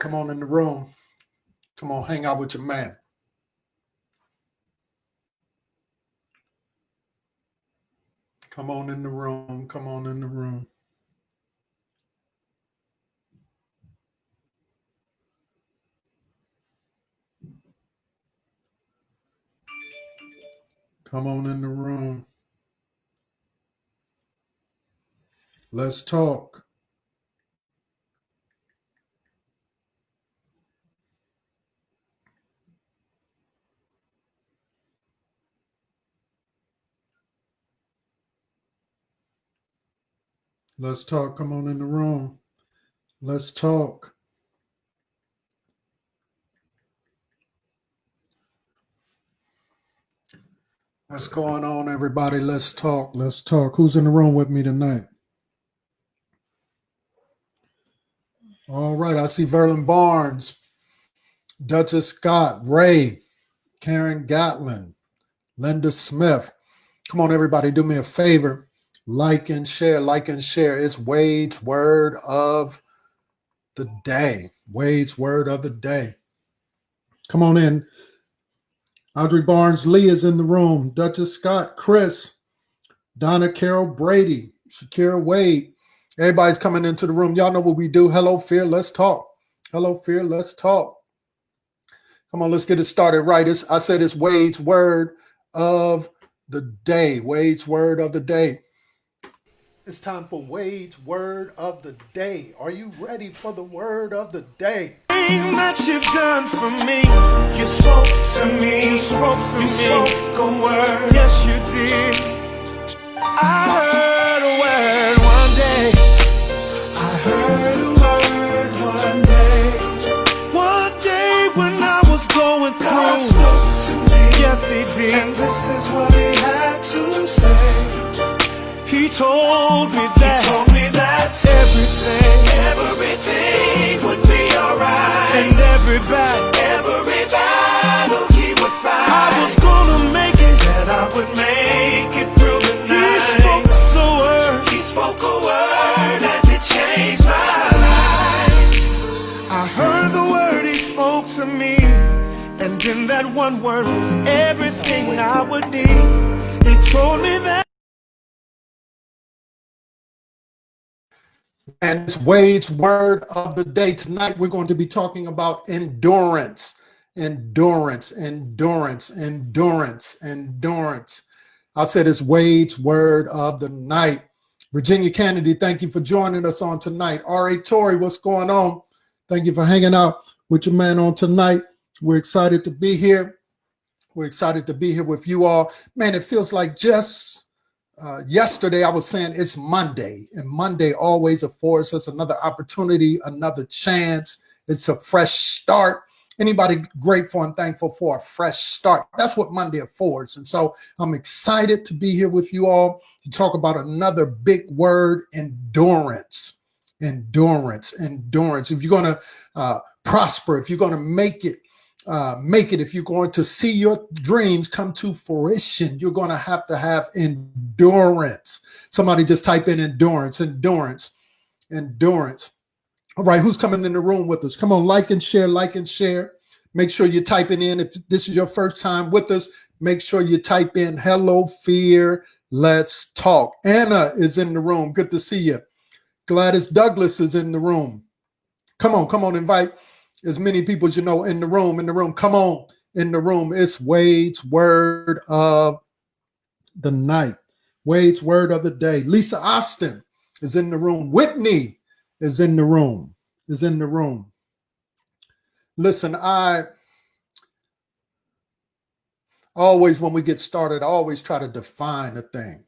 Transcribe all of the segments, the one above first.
Come on in the room. Come on, hang out with your man. Come on in the room. Come on in the room. Come on in the room. Let's talk. Let's talk. Come on in the room. Let's talk. What's going on, everybody? Let's talk. Let's talk. Who's in the room with me tonight? All right. I see Verlin Barnes, Duchess Scott, Ray, Karen Gatlin, Linda Smith. Come on, everybody. Do me a favor. Like and share. Like and share. It's Wade's word of the day. Wade's word of the day. Come on in. Audrey Barnes Lee is in the room. Duchess Scott, Chris, Donna Carol Brady, Shakira Wade. Everybody's coming into the room. Y'all know what we do. Hello, Fear. Let's talk. Hello, Fear. Let's talk. Come on, let's get it started right. I said it's Wade's word of the day. Wade's word of the day. It's time for Wade's word of the day. Are you ready for the word of the day? That you've done for me. You spoke to me. You spoke a word. Yes, you did. I heard a word one day. I heard a word one day. One day when I was going through. God spoke to me. Yes, he did. And this is what he had to say. He told me that everything would be alright. And every battle he would fight. I was gonna make it. That I would make it through the night. He spoke a word and it changed my life. I heard the word he spoke to me. And in that one word was everything I would need. He told me that. And it's Wade's word of the day. Tonight, we're going to be talking about endurance. Endurance, endurance, endurance, endurance. I said it's Wade's word of the night. Virginia Kennedy, thank you for joining us on tonight. R.A. Torrey, what's going on? Thank you for hanging out with your man on tonight. We're excited to be here. We're excited to be here with you all. Man, it feels like just yesterday I was saying it's Monday, and Monday always affords us another opportunity, another chance. It's a fresh start. Anybody grateful and thankful for a fresh start? That's what Monday affords. And so I'm excited to be here with you all to talk about another big word, endurance. Endurance, endurance. If you're going to prosper, if you're going to make it, if you're going to see your dreams come to fruition, you're going to have endurance. Somebody just type in endurance, endurance, endurance. All right, who's coming in the room with us? Come on, like and share, like and share. Make sure you're typing in. If this is your first time with us, make sure you type in hello, fear, let's talk. Anna is in the room. Good to see you. Gladys Douglas is in the room. Come on, invite as many people as you know in the room, Come on, in the room. It's Wade's word of the night. Wade's word of the day. Lisa Austin is in the room. Whitney is in the room. Listen, I always, when we get started, I always try to define a thing.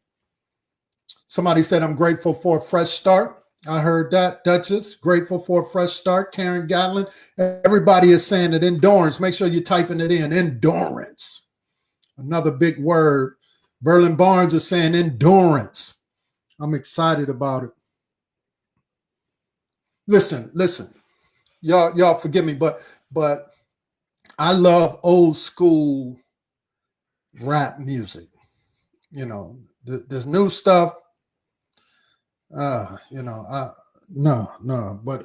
Somebody said, I'm grateful for a fresh start. I heard that. Duchess, grateful for a fresh start. Karen Gatlin, everybody is saying it. Endurance. Make sure you're typing it in. Endurance. Another big word. Verlin Barnes is saying endurance. I'm excited about it. Listen. Y'all forgive me, but I love old school rap music. You know, there's new stuff. No, but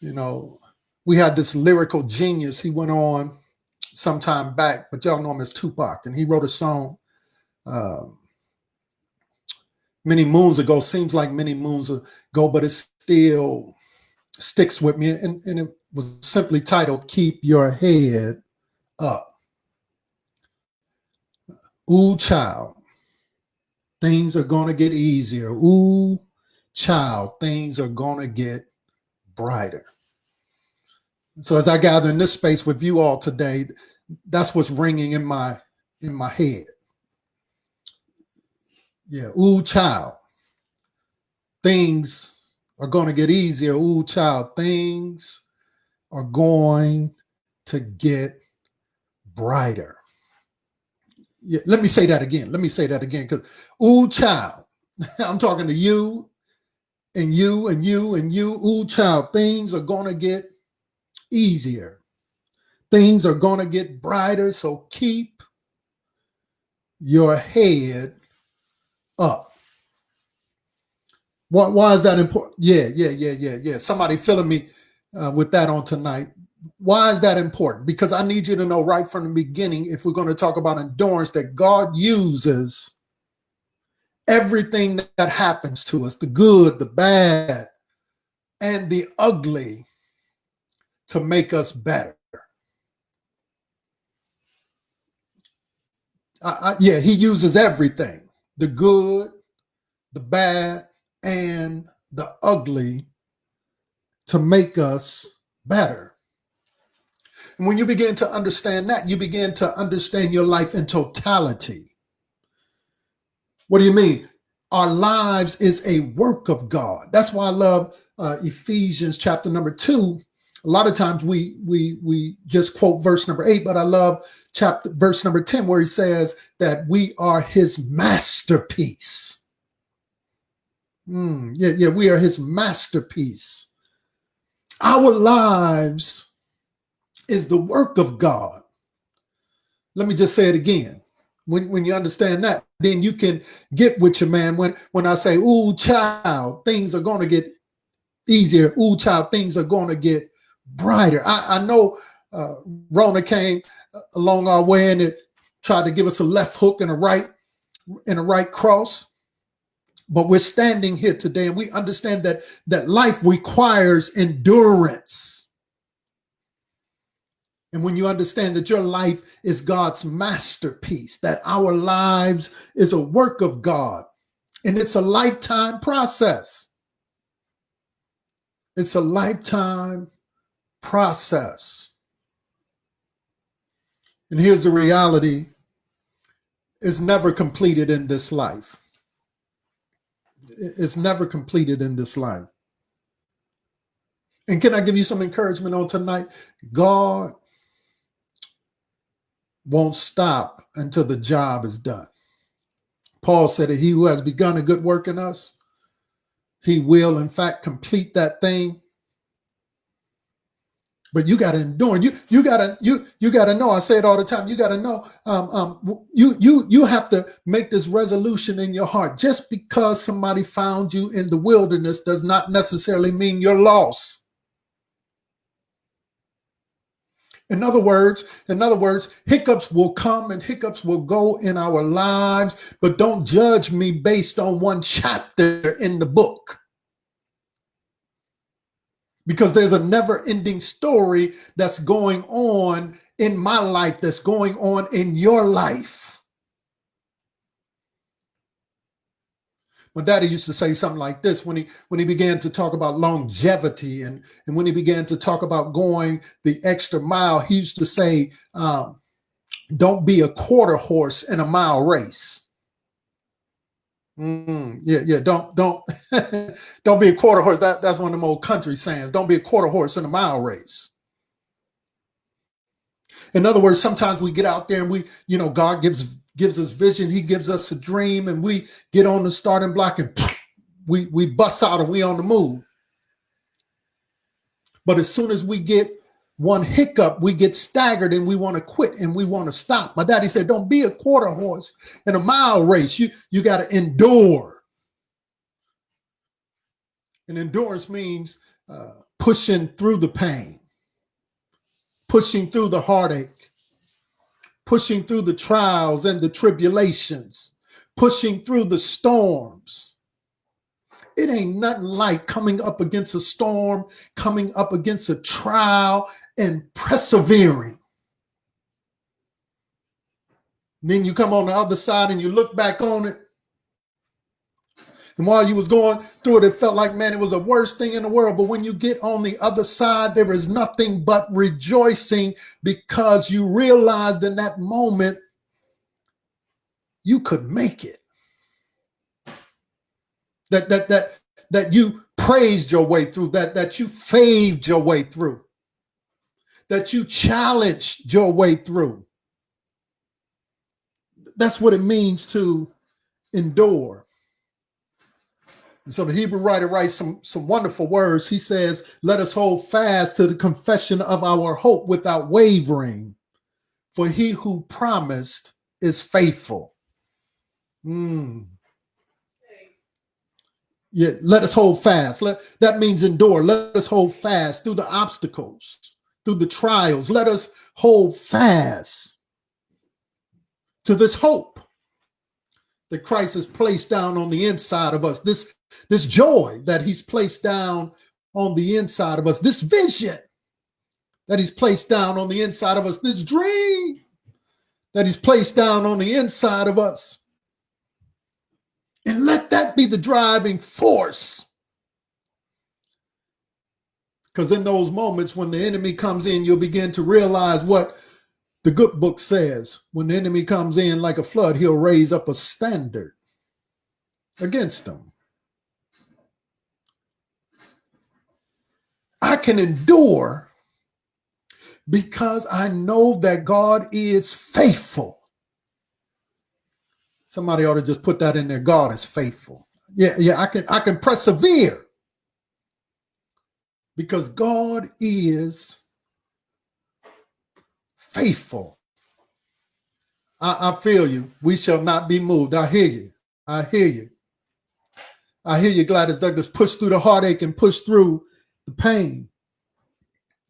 You know, we had this lyrical genius. He went on some time back, but y'all know him as Tupac, and he wrote a song uh, many moons ago. Seems like many moons ago, but it still sticks with me. And it was simply titled "Keep Your Head Up." Ooh, child, things are gonna get easier. Ooh, child, things are gonna get brighter. So as I gather in this space with you all today, that's what's ringing in my head. Yeah, ooh, child, things are going to get easier. Ooh, child, things are going to get brighter. Yeah, let me say that again. Because ooh, child, I'm talking to you and you and you and you. Ooh, child, things are going to get easier. Things are going to get brighter. So keep your head up. Why is that important? Yeah. Somebody filling me with that on tonight. Why is that important? Because I need you to know right from the beginning, if we're going to talk about endurance, that God uses everything that happens to us, the good, the bad, and the ugly, to make us better. He uses everything, the good, the bad, and the ugly, to make us better. And when you begin to understand that, you begin to understand your life in totality. What do you mean? Our lives is a work of God. That's why I love Ephesians chapter number 2. A lot of times we just quote verse number 8, but I love verse number 10, where he says that we are his masterpiece. We are his masterpiece. Our lives is the work of God. Let me just say it again. When you understand that, then you can get with your man. When I say, ooh, child, things are going to get easier. Ooh, child, things are going to get brighter. I know Rona came along our way and it tried to give us a left hook and a right cross. But we're standing here today and we understand that life requires endurance. And when you understand that your life is God's masterpiece, that our lives is a work of God, and it's a lifetime process. It's a lifetime process. And here's the reality: it's never completed in this life. It's never completed in this life. And can I give you some encouragement on tonight? God won't stop until the job is done. Paul said that he who has begun a good work in us, he will in fact complete that thing. But you got to endure. You got to know. I say it all the time. You got to know. You have to make this resolution in your heart. Just because somebody found you in the wilderness does not necessarily mean you're lost. In other words, hiccups will come and hiccups will go in our lives, but don't judge me based on one chapter in the book. Because there's a never-ending story that's going on in my life, that's going on in your life. My daddy used to say something like this when he began to talk about longevity and when he began to talk about going the extra mile. He used to say, don't be a quarter horse in a mile race. Don't don't be a quarter horse. That's one of them old country sayings. Don't be a quarter horse in a mile race. In other words, sometimes we get out there and God gives us vision. He gives us a dream and we get on the starting block and we bust out and we on the move. But as soon as we get one hiccup, we get staggered and we want to quit and we want to stop. My daddy said, don't be a quarter horse in a mile race. You got to endure. And endurance means pushing through the pain, pushing through the heartache, pushing through the trials and the tribulations, pushing through the storms. It ain't nothing like coming up against a storm, coming up against a trial and persevering. Then you come on the other side and you look back on it. And while you was going through it, it felt like, man, it was the worst thing in the world. But when you get on the other side, there is nothing but rejoicing, because you realized in that moment you could make it. That you praised your way through, that you faved your way through, that you challenged your way through. That's what it means to endure. And so the Hebrew writer writes some wonderful words. He says, let us hold fast to the confession of our hope without wavering, for he who promised is faithful. Yeah, let us hold fast. That means endure. Let us hold fast through the obstacles, through the trials. Let us hold fast to this hope that Christ has placed down on the inside of us, this joy that he's placed down on the inside of us, this vision that he's placed down on the inside of us, this dream that he's placed down on the inside of us. And let that be the driving force. Because in those moments when the enemy comes in, you'll begin to realize what the good book says. When the enemy comes in like a flood, he'll raise up a standard against them. I can endure because I know that God is faithful. Somebody ought to just put that in there. God is faithful. Yeah, I can persevere because God is faithful. I feel you. We shall not be moved. I hear you. I hear you. I hear you, Gladys Douglas. Push through the heartache and push through the pain.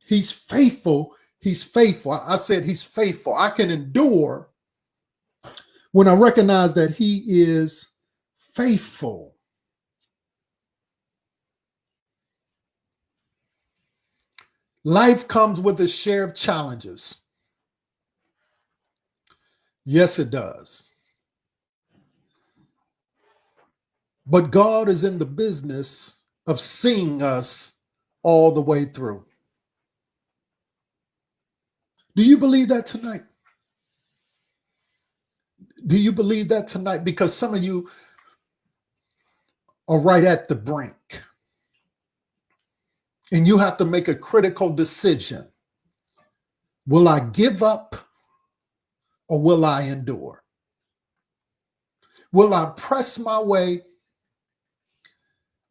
He's faithful. He's faithful. I said he's faithful. I can endure when I recognize that he is faithful. Life comes with a share of challenges. Yes, it does. But God is in the business of seeing us all the way through. Do you believe that tonight? Do you believe that tonight? Because some of you are right at the brink. And you have to make a critical decision. Will I give up or will I endure? Will I press my way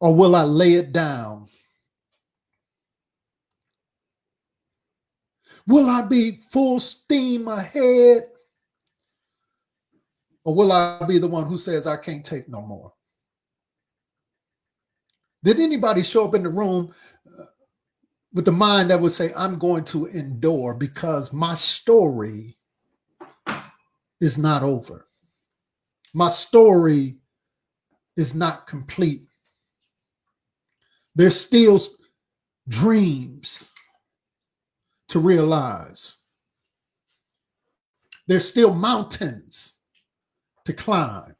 or will I lay it down? Will I be full steam ahead? Or will I be the one who says, I can't take no more? Did anybody show up in the room with the mind that would say, I'm going to endure because my story is not over? My story is not complete. There's still dreams to realize. There's still mountains to climb.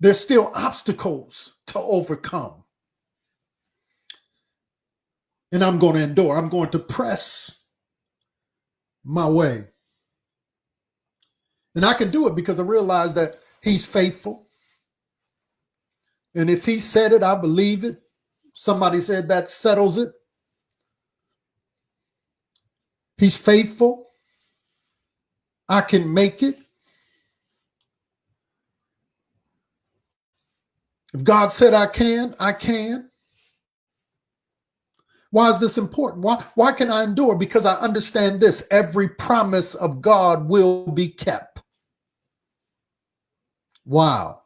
There's still obstacles to overcome. And I'm going to endure. I'm going to press my way. And I can do it because I realize that he's faithful. And if he said it, I believe it. Somebody said that settles it. He's faithful. I can make it. If God said I can, I can. Why is this important? Why can I endure? Because I understand this. Every promise of God will be kept. Wow.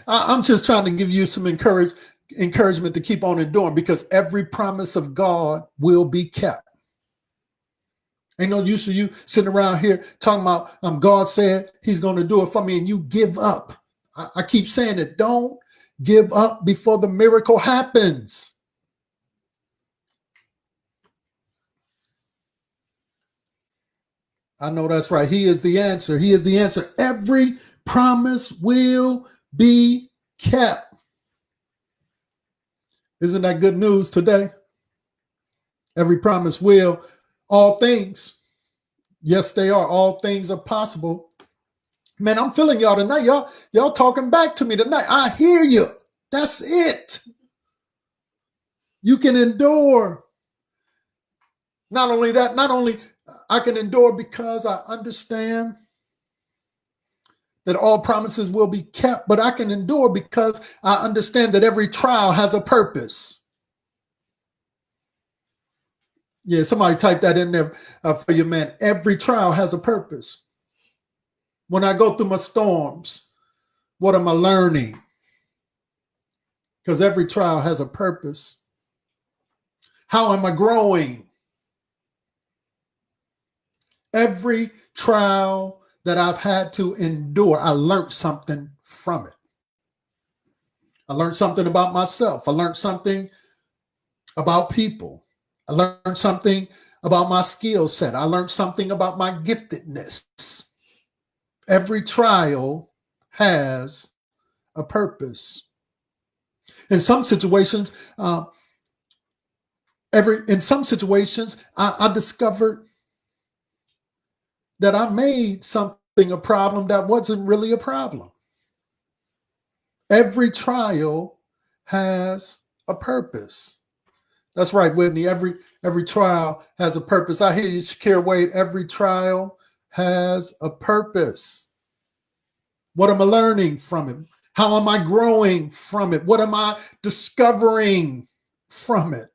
I'm just trying to give you some encouragement. encouragement to keep on enduring, because every promise of God will be kept. Ain't no use of you sitting around here talking about God said he's going to do it for me and you give up. I keep saying it. Don't give up before the miracle happens. I know that's right. He is the answer. He is the answer. Every promise will be kept. Isn't that good news today? Every promise will. All things. Yes, they are. All things are possible. Man, I'm feeling y'all tonight. Y'all talking back to me tonight. I hear you. That's it. You can endure. Not only that, not only I can endure because I understand that all promises will be kept, but I can endure because I understand that every trial has a purpose. Yeah, somebody type that in there for you, man. Every trial has a purpose. When I go through my storms, what am I learning? Because every trial has a purpose. How am I growing? Every trial that I've had to endure, I learned something from it. I learned something about myself. I learned something about people. I learned something about my skill set. I learned something about my giftedness. Every trial has a purpose. In some situations, I discovered that I made something a problem that wasn't really a problem. Every trial has a purpose. That's right, Whitney. Every trial has a purpose. I hear you, Shakira Wade. Every trial has a purpose. What am I learning from it? How am I growing from it? What am I discovering from it?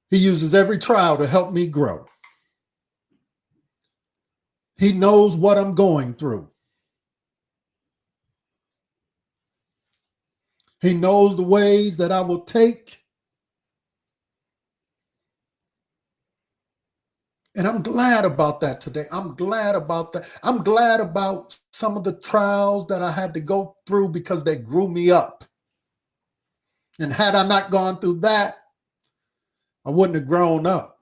He uses every trial to help me grow. He knows what I'm going through. He knows the ways that I will take. And I'm glad about that today. I'm glad about that. I'm glad about some of the trials that I had to go through because they grew me up. And had I not gone through that, I wouldn't have grown up.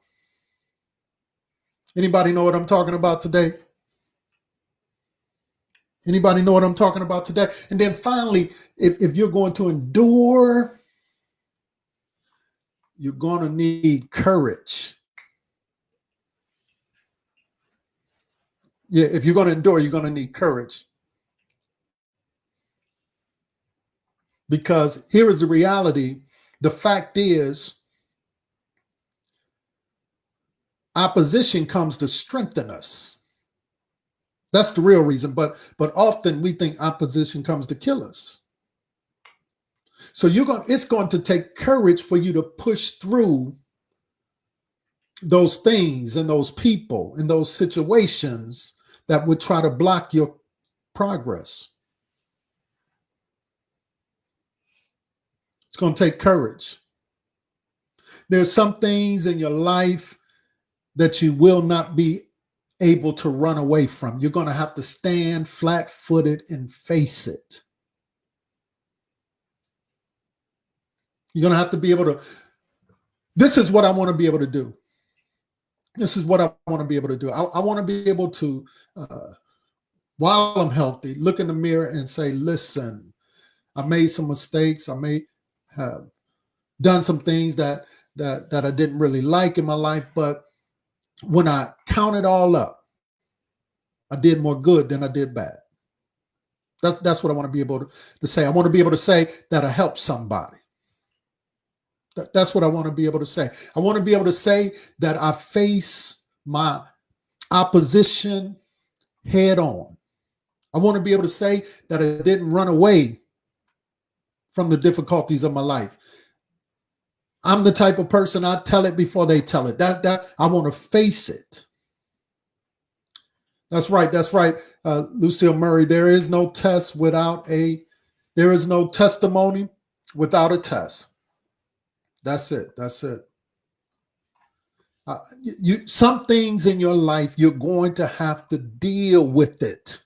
Anybody know what I'm talking about today? Anybody know what I'm talking about today? And then finally, if you're going to endure, you're going to need courage. Yeah, if you're going to endure, you're going to need courage. Because here is the reality. The fact is, opposition comes to strengthen us. That's the real reason. But often we think opposition comes to kill us. So it's going to take courage for you to push through those things and those people and those situations that would try to block your progress. It's going to take courage. There's some things in your life that you will not be able to run away from. You're going to have to stand flat-footed and face it. You're going to have to be able to. This is what I want to be able to do. This is what I want to be able to do. I want to be able to, while I'm healthy, look in the mirror and say, listen, I made some mistakes. I may have done some things that I didn't really like in my life. But when I count it all up, I did more good than I did bad. That's what I want to be able to say. I want to be able to say that I helped somebody. That's what I want to be able to say. I want to be able to say that I face my opposition head on. I want to be able to say that I didn't run away from the difficulties of my life. I'm the type of person, I tell it before they tell it. That I want to face it. That's right. That's right. Lucille Murray, there is no there is no testimony without a test. That's it. That's it. Some things in your life, you're going to have to deal with it.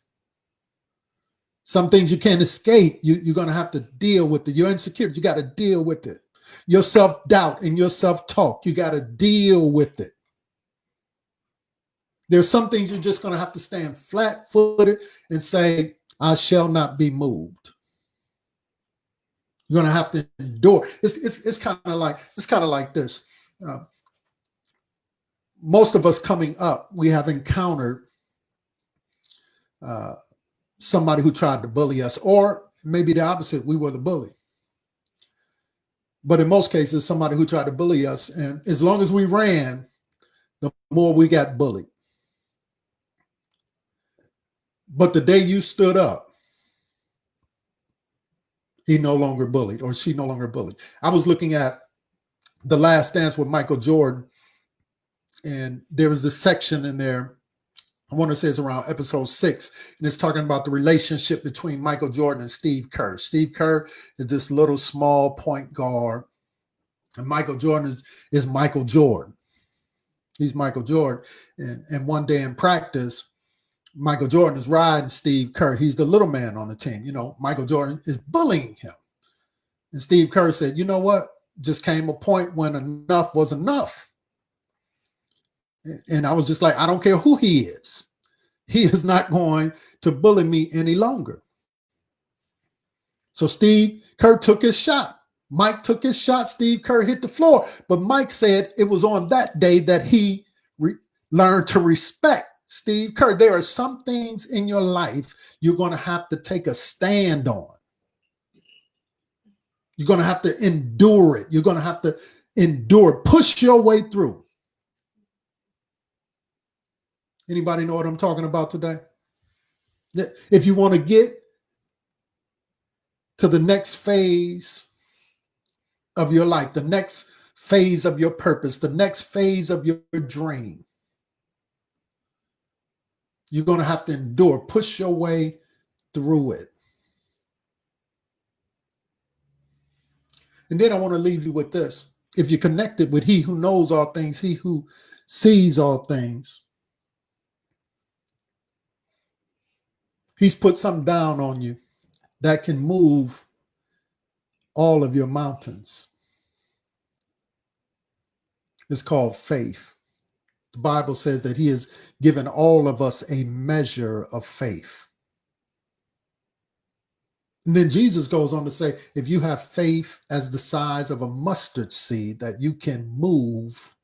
Some things you can't escape. You're going to have to deal with it. Your insecurity, you got to deal with it. Your self-doubt and your self-talk, you got to deal with it. There's some things you're just going to have to stand flat-footed and say, I shall not be moved. You're going to have to endure. It's kind of like this. Most of us coming up, we have encountered somebody who tried to bully us, or maybe the opposite, we were the bully. But in most cases, somebody who tried to bully us, and as long as we ran, the more we got bullied. But the day you stood up, he no longer bullied, or she no longer bullied. I was looking at The Last Dance with Michael Jordan, and there was this section in there, I want to say it's around episode 6, and it's talking about the relationship between Michael Jordan and Steve Kerr. Steve Kerr is this little small point guard, and Michael Jordan is Michael Jordan. He's Michael Jordan. And one day in practice, Michael Jordan is riding Steve Kerr. He's the little man on the team. Michael Jordan is bullying him. And Steve Kerr said, you know what? Just came a point when enough was enough. And I was just like, I don't care who he is. He is not going to bully me any longer. So Steve Kerr took his shot. Mike took his shot. Steve Kerr hit the floor. But Mike said it was on that day that he learned to respect Steve Kerr. There are some things in your life you're going to have to take a stand on. You're going to have to endure it. You're going to have to endure, push your way through. Anybody know what I'm talking about today? If you want to get to the next phase of your life, the next phase of your purpose, the next phase of your dream, you're going to have to endure, push your way through it. And then I want to leave you with this. If you're connected with He who knows all things, He who sees all things, He's put something down on you that can move all of your mountains. It's called faith. The Bible says that He has given all of us a measure of faith. And then Jesus goes on to say, if you have faith as the size of a mustard seed, that you can move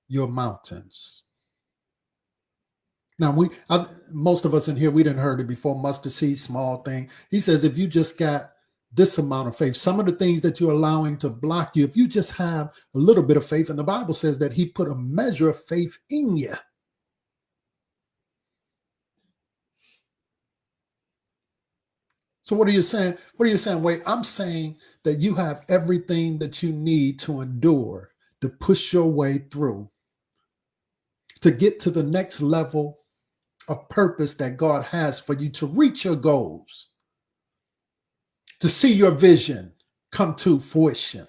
your mountains. Now, most of us in here, we didn't heard it before, mustard seed, small thing. He says, if you just got this amount of faith, some of the things that you're allowing to block you, if you just have a little bit of faith, and the Bible says that He put a measure of faith in you. So what are you saying? What are you saying? Wait, I'm saying that you have everything that you need to endure, to push your way through, to get to the next level of purpose that God has for you, to reach your goals, to see your vision come to fruition,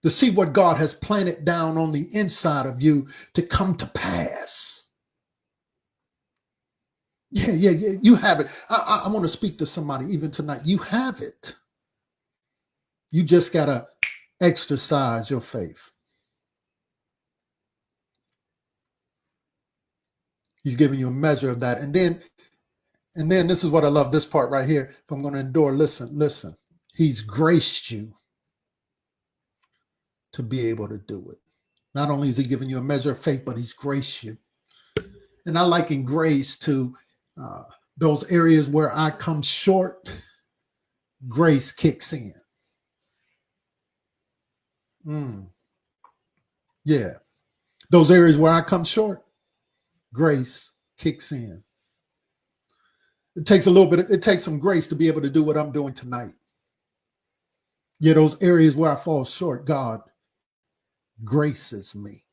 to see what God has planted down on the inside of you to come to pass. Yeah, you have it. I want to speak to somebody even tonight. You have it. You just got to exercise your faith. He's giving you a measure of that. And then this is what I love, this part right here. If I'm going to endure, listen. He's graced you to be able to do it. Not only is He giving you a measure of faith, but He's graced you. And I liken grace to those areas where I come short, grace kicks in. Yeah. Those areas where I come short, grace kicks in. It takes it takes some grace to be able to do what I'm doing tonight. Yeah, those areas where I fall short, God graces me.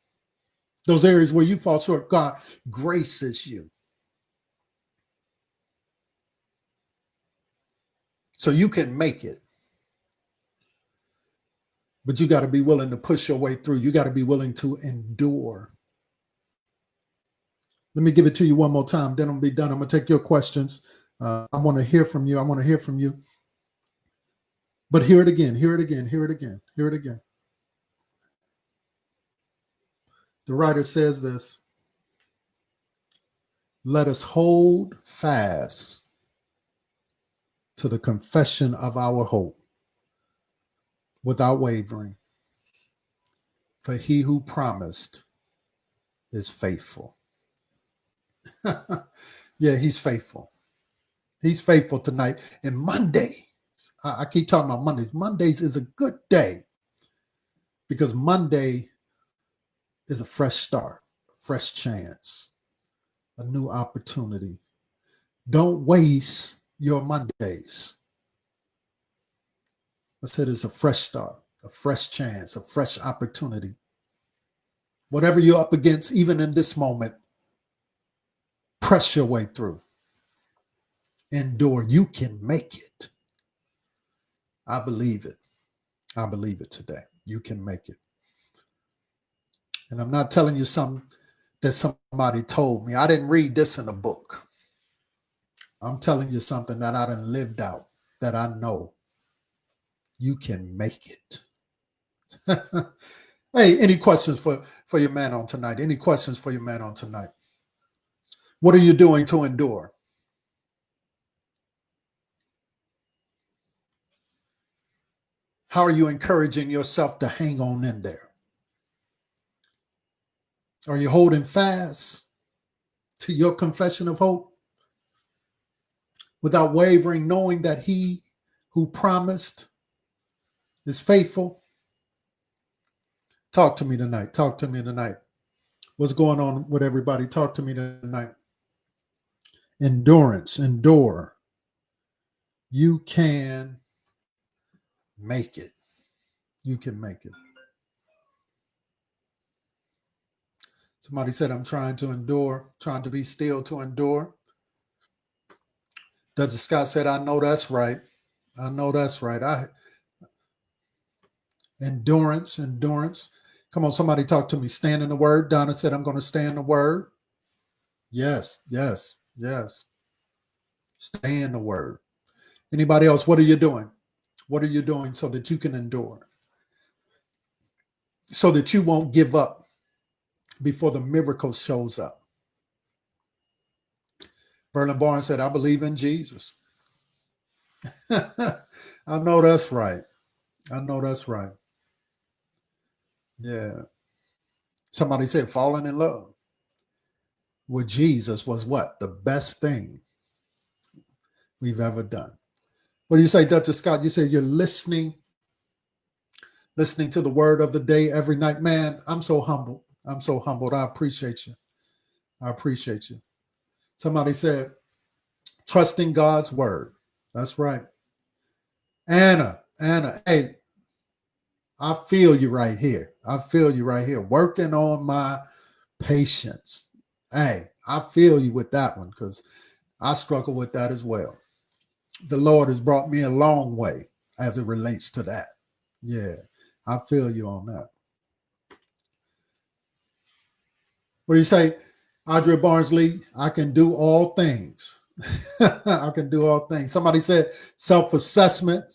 Those areas where you fall short, God graces you. So you can make it. But you got to be willing to push your way through. You got to be willing to endure. Let me give it to you one more time. Then I'll be done. I'm going to take your questions. I want to hear from you. I want to hear from you. But hear it again. Hear it again. Hear it again. Hear it again. The writer says this. Let us hold fast to the confession of our hope without wavering. For he who promised is faithful. Yeah, he's faithful. He's faithful tonight. And Monday, I keep talking about Mondays. Mondays is a good day because Monday is a fresh start, a fresh chance, a new opportunity. Don't waste your Mondays. I said it's a fresh start, a fresh chance, a fresh opportunity. Whatever you're up against, even in this moment, press your way through. Endure. You can make it. I believe it. I believe it today. You can make it. And I'm not telling you something that somebody told me. I didn't read this in a book. I'm telling you something that I done lived out, that I know. You can make it. Hey, any questions for your man on tonight? Any questions for your man on tonight? What are you doing to endure? How are you encouraging yourself to hang on in there? Are you holding fast to your confession of hope without wavering, knowing that he who promised is faithful? Talk to me tonight. Talk to me tonight. What's going on with everybody? Talk to me tonight. Endurance, endure. You can make it. You can make it. Somebody said, I'm trying to endure, trying to be still to endure. Dr. Scott said, I know that's right. I know that's right. Endurance. Come on, somebody talk to me. Stand in the word. Donna said, I'm going to stand in the word. Yes. Stay in the word. Anybody else? What are you doing? What are you doing so that you can endure? So that you won't give up before the miracle shows up. Verlin Barnes said, I believe in Jesus. I know that's right. I know that's right. Yeah. Somebody said falling in love with Jesus was what? The best thing we've ever done. What do you say, Dr. Scott? You say you're listening to the word of the day every night. Man, I'm so humbled. I'm so humbled. I appreciate you. I appreciate you. Somebody said, trusting God's word. That's right. Anna, hey, I feel you right here. I feel you right here. Working on my patience. Hey, I feel you with that one because I struggle with that as well. The Lord has brought me a long way as it relates to that. Yeah, I feel you on that. What do you say, Audrey Barnsley? I can do all things. I can do all things. Somebody said self-assessment,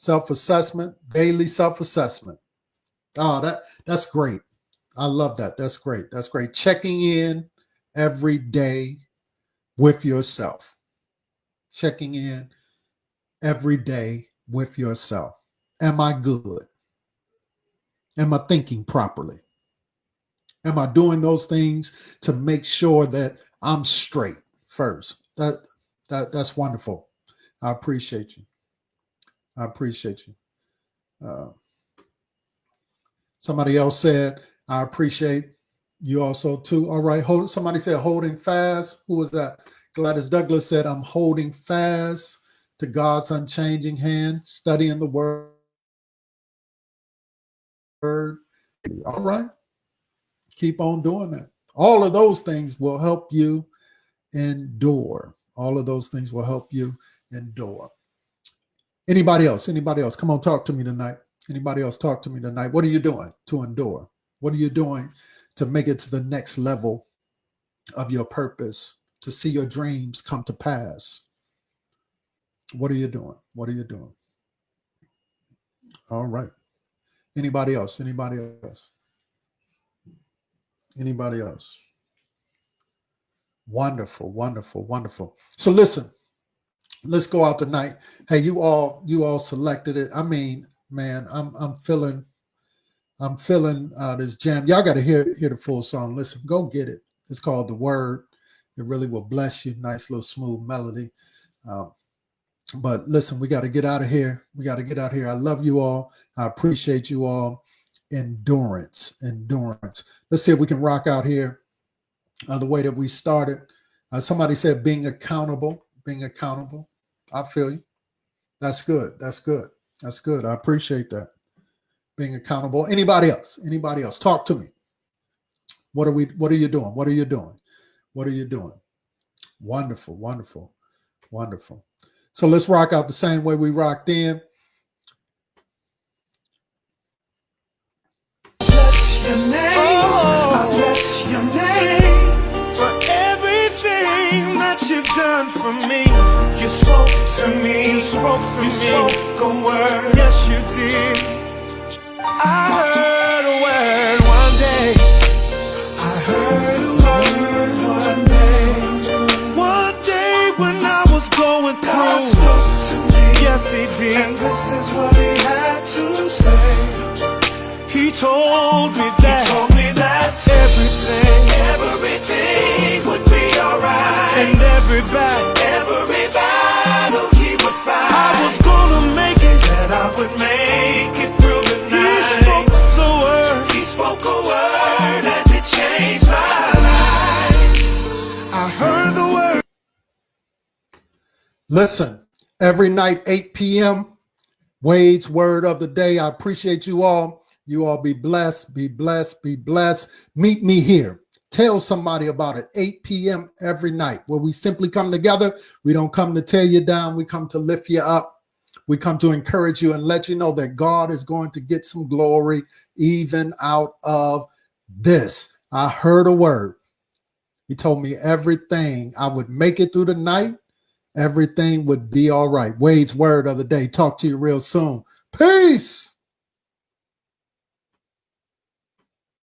daily self-assessment. Oh, that's great. I love that. That's great. That's great. Checking in every day with yourself. Checking in every day with yourself. Am I good? Am I thinking properly? Am I doing those things to make sure that I'm straight first? That's wonderful. I appreciate you. I appreciate you. Somebody else said, I appreciate you also too. All right. Somebody said holding fast. Who was that? Gladys Douglas said, I'm holding fast to God's unchanging hand, studying the word. All right. Keep on doing that. All of those things will help you endure. All of those things will help you endure. Anybody else? Anybody else? Come on, talk to me tonight. Anybody else talk to me tonight? What are you doing to endure? What are you doing to make it to the next level of your purpose, to see your dreams come to pass? What are you doing? What are you doing? All right. Anybody else? Anybody else? Anybody else? Wonderful, wonderful, wonderful. So listen, let's go out tonight. Hey, you all selected it. I mean, man, I'm feeling this jam. Y'all got to hear the full song. Listen, go get it. It's called The Word. It really will bless you. Nice little smooth melody. But listen, we got to get out of here. We got to get out of here. I love you all. I appreciate you all. Endurance. Let's see if we can rock out here the way that we started. Somebody said being accountable. I feel you. That's good. I appreciate that. Being accountable. Anybody else? Talk to me. What are you doing? Wonderful. So let's rock out the same way we rocked in. Bless your name. I bless your name for everything that you've done for me. You spoke to me. You spoke a word. Yes, you did. I heard a word one day. I heard a word one day. One day when I was going through. God spoke to me. Yes, he did. And this is what he had to say. He told me that everything would be alright. And every battle he would fight. I was gonna make it. That I would make it through the night. He spoke a word and it changed my life. I heard the word. Listen, every night, 8 p.m., Wade's Word of the Day. I appreciate you all. You all be blessed. Meet me here. Tell somebody about it. 8 p.m. every night, where we simply come together. We don't come to tear you down. We come to lift you up. We come to encourage you and let you know that God is going to get some glory even out of this. I heard a word. He told me everything. I would make it through the night. Everything would be all right. Wade's Word of the Day. Talk to you real soon. Peace.